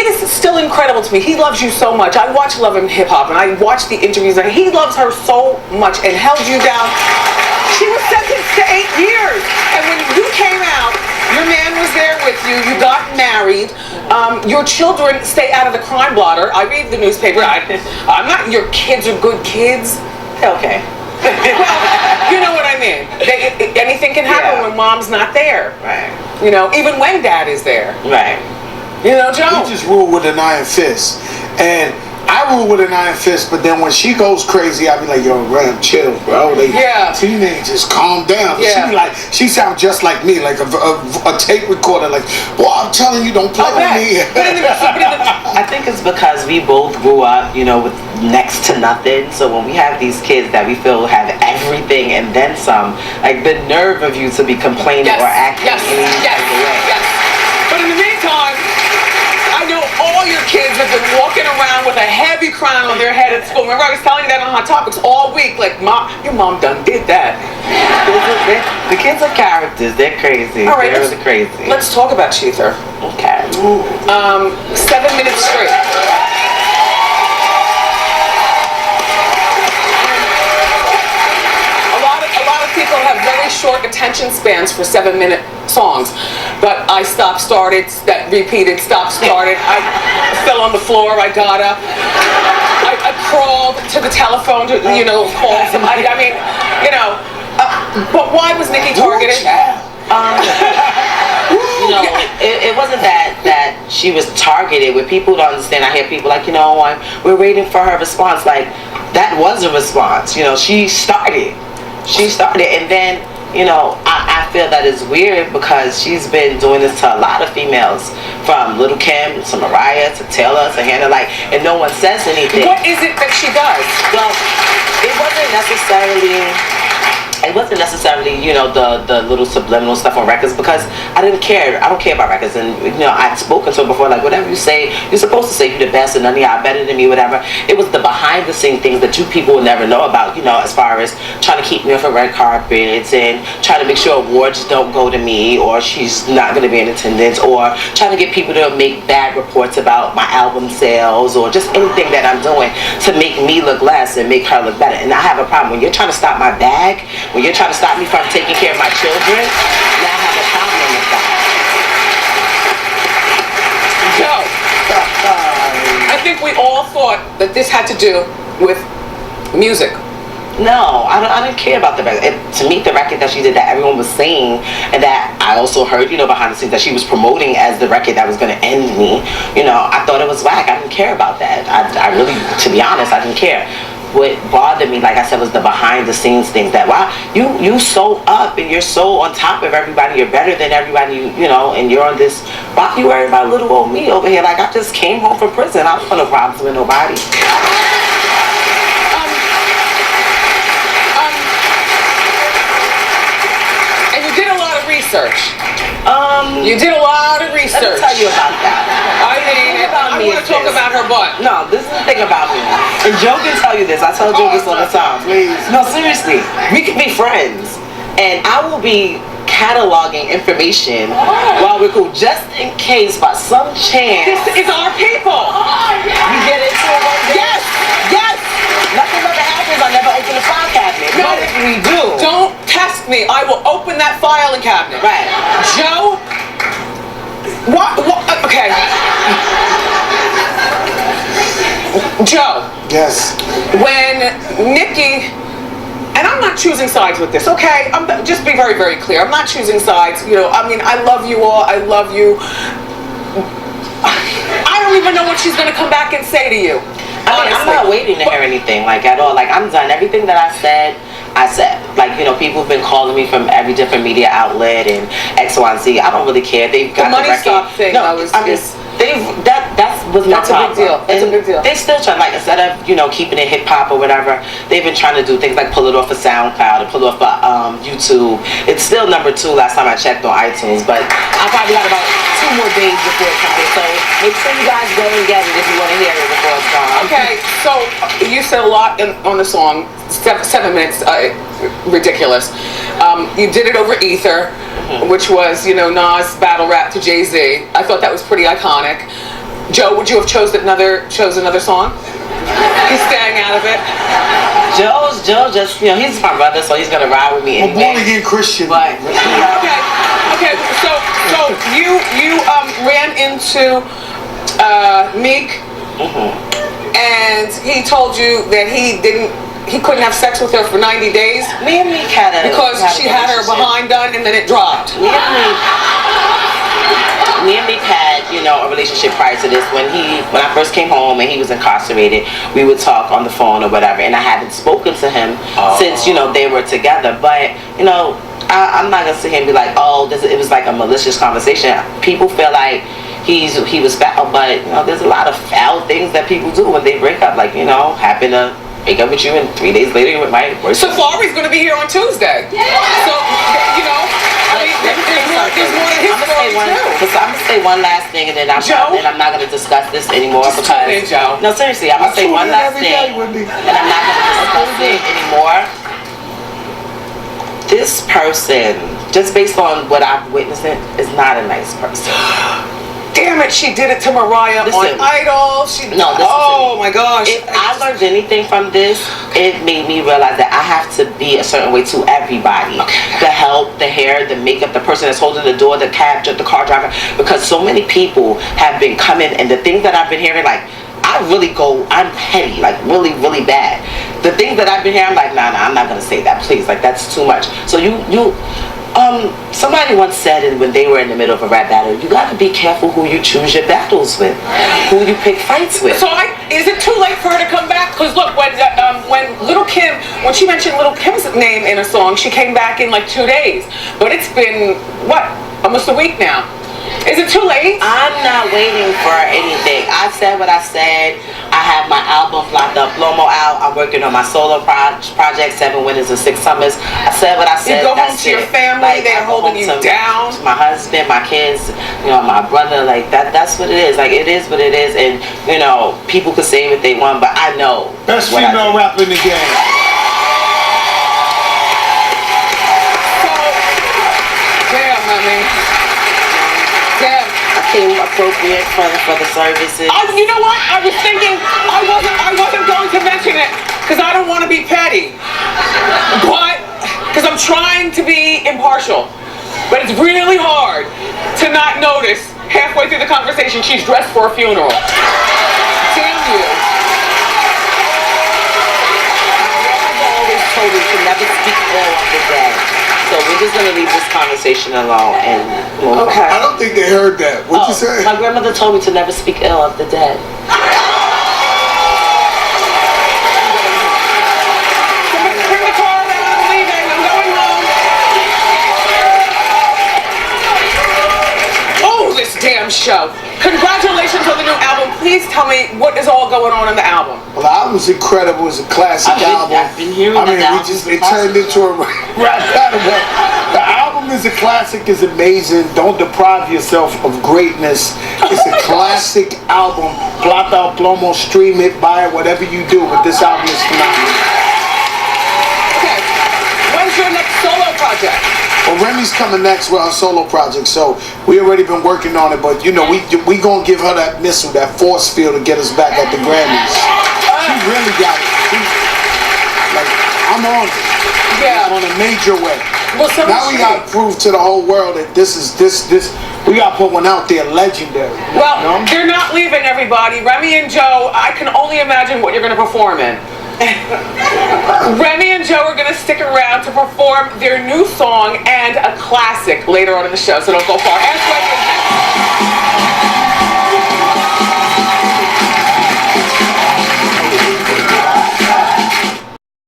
it is still incredible to me. He loves you so much. I watch Love and Hip Hop, and I watch the interviews, and he loves her so much and held you down. She was sentenced to 8 years, and when you came out, your man was there with you. You got married. Your children stay out of the crime blotter. I read the newspaper. I'm not. Your kids are good kids. Okay. Well, you know what I mean. Anything can happen when mom's not there. Right. You know, even when dad is there. Right. You know, Joe. We just rule with an iron fist. And I rule with an iron fist, but then when she goes crazy, I be like, yo, Ram, chill, bro. Teenagers, calm down. Yeah. She be like, she sounds just like me, like a tape recorder, like, boy, I'm telling you, don't play with me. I think it's because we both grew up, you know, with next to nothing. So when we have these kids that we feel have everything and then some, like the nerve of you to be complaining or acting any type of way. Yes. But in the meantime, I know all your kids have been walking around with a heavy crown on their head at school. Remember, I was telling you that on Hot Topics all week. Like, Mom, your mom done did that. The kids are characters. They're crazy. All right, they're really crazy. Let's talk about Cheether. Okay. 7 minutes straight. People have very short attention spans for 7-minute songs, but I stopped, started, that repeated, stopped, started. I fell on the floor. I got up. I crawled to the telephone to, you know, call somebody. I mean, you know. But why was Nicky targeted? You know, it wasn't that she was targeted. What people don't understand, I hear people like, you know, we're waiting for her response. Like, that was a response. You know, she started, and then, you know, I feel that it's weird because she's been doing this to a lot of females, from Little Kim to Mariah to Taylor to Hannah, like, and no one says anything. What is it that she does? Well, it wasn't necessarily, you know, the little subliminal stuff on records, because I didn't care. I don't care about records, and, you know, I'd spoken to her before, like, whatever you say, you're supposed to say you're the best and none of y'all better than me, whatever. It was the behind the scene things that you people will never know about, you know, as far as trying to keep me off of red carpets and trying to make sure awards don't go to me, or she's not going to be in attendance, or trying to get people to make bad reports about my album sales, or just anything that I'm doing to make me look less and make her look better. And I have a problem when you're trying to stop my bag, when you're trying to stop me from taking care of my children, now I have a problem with that. Joe, I think we all thought that this had to do with music. No, I didn't care about the record. To me, the record that she did, that everyone was saying, and that I also heard, you know, behind the scenes, that she was promoting as the record that was going to end me, you know, I thought it was whack. I didn't care about that. I really, to be honest, I didn't care. What bothered me, like I said, was the behind the scenes things, that wow, you so up and you're so on top of everybody, you're better than everybody, you know, and you're on this, why you worry about little old me over here? Like, I just came home from prison. I don't want no problems with nobody. And you did a lot of research. You did a lot of research. Let me tell you about that. I want to talk about her butt. No, this is the thing about me. And Joe can tell you this. I tell Joe this all the time. Please. No, seriously. We can be friends. And I will be cataloging information while we're cool, just in case by some chance. This is our people. We get into it one day. Yes. Nothing ever happens. I never open the file cabinet. No, what if we do? Don't test me. I will open that filing cabinet. Right. Joe. What? Okay. Joe. Yes. When Nicky, and I'm not choosing sides with this, okay? Just be very, very clear. I'm not choosing sides. You know, I mean, I love you all. I love you. I don't even know what she's going to come back and say to you. I mean, I'm not waiting to hear anything, like, at all. Like, I'm done. Everything that I said. Like, you know, people have been calling me from every different media outlet and X, Y, and Z. I don't really care. They've got the money record. stop thing. No, I mean, that was my That's a big deal. That's a big deal. They still try, like, instead of, you know, keeping it hip hop or whatever, they've been trying to do things like pull it off of SoundCloud or pull it off of YouTube. It's still number 2 last time I checked on iTunes, but I probably got about 2 more days before it comes in. So make sure you guys go and get it if you want to hear it before it's gone. Okay, so you said a lot on the song. 7 minutes, ridiculous. You did it over Ether, which was, you know, Nas battle rap to Jay-Z. I thought that was pretty iconic. Joe, would you have chose another song? He's staying out of it. Joe just, he's my brother, so he's gonna ride with me. I'm born again Christian. But okay. So you ran into Meek, and he told you that he couldn't have sex with her for 90 days. Me and Meek had a because she had her behind done and then it dropped. Me and Meek had, a relationship prior to this. When I first came home and he was incarcerated, we would talk on the phone or whatever, and I haven't spoken to him since, they were together. But, I'm not gonna sit here and be like, it was like a malicious conversation. People feel like he was foul, but, there's a lot of foul things that people do when they break up, like, happen to break up with you and 3 days later you're with my worst. Safari's gonna be here on Tuesday. Yeah. So, there's more to his story too. I'm gonna say one last thing, and then I'm not gonna discuss this anymore because Joe. No, seriously, I'm gonna say one last thing, and I'm not gonna discuss it anymore. This person, just based on what I've witnessed, is not a nice person. Damn it, she did it to Mariah on Idol. Oh my gosh. If I learned anything from this, it made me realize that I have to be a certain way to everybody. The help, the hair, the makeup, the person that's holding the door, the cab, the car driver. Because so many people have been coming, and the things that I've been hearing, like, I'm petty, like really, really bad. The things that I've been hearing, I'm like, nah, I'm not gonna say that, please. Like, that's too much. So somebody once said, and when they were in the middle of a rap battle, you gotta be careful who you choose your battles with, who you pick fights with. So is it too late for her to come back? Because look, when Little Kim, when she mentioned Little Kim's name in a song, she came back in like 2 days. But it's been, almost a week now. Is it too late? I'm not waiting for anything. I said what I said. I have my album Blocked Up Lomo out. I'm working on my solo project, 7 Winters and 6 Summers. I said what I said. You go home to your family, they're holding you down. My husband, my kids, my brother, like that's what it is. Like, it is what it is, and people could say what they want, but I know. Best female rapper in the game. Damn, honey. Damn. I came appropriate for the services. You know what? I was thinking I wasn't going to mention it because I don't want to be petty, but because I'm trying to be impartial. But it's really hard to not notice halfway through the conversation she's dressed for a funeral. Damn you. I've always told you to never speak ill of the dead. So we're just gonna leave this conversation alone and move on. I don't think they heard that. What'd you say? My grandmother told me to never speak ill of the dead. Bring the car around, I'm leaving, I'm going home. Oh, this damn show. Congratulations on the new album. Please tell me what is all going on in the album. Well, the album's incredible. It's a classic album. I've been hearing it turned into a rap battle. The album is a classic. It's amazing. Don't deprive yourself of greatness. It's a classic album. Blocked Out Plomo, stream it, buy it, whatever you do. But this album is phenomenal. Okay. When's your next solo project? Well, Remy's coming next with her solo project, so we already been working on it. But we gonna give her that missile, that force field to get us back at the Grammys. She really got it. I'm on it. Yeah. On a major way. Well, now we gotta prove to the whole world that this. We gotta put one out there, legendary. Well, they're not leaving, everybody. Remy and Joe, I can only imagine what you're gonna perform in. Remy and Joe are going to stick around to perform their new song and a classic later on in the show, so don't go far.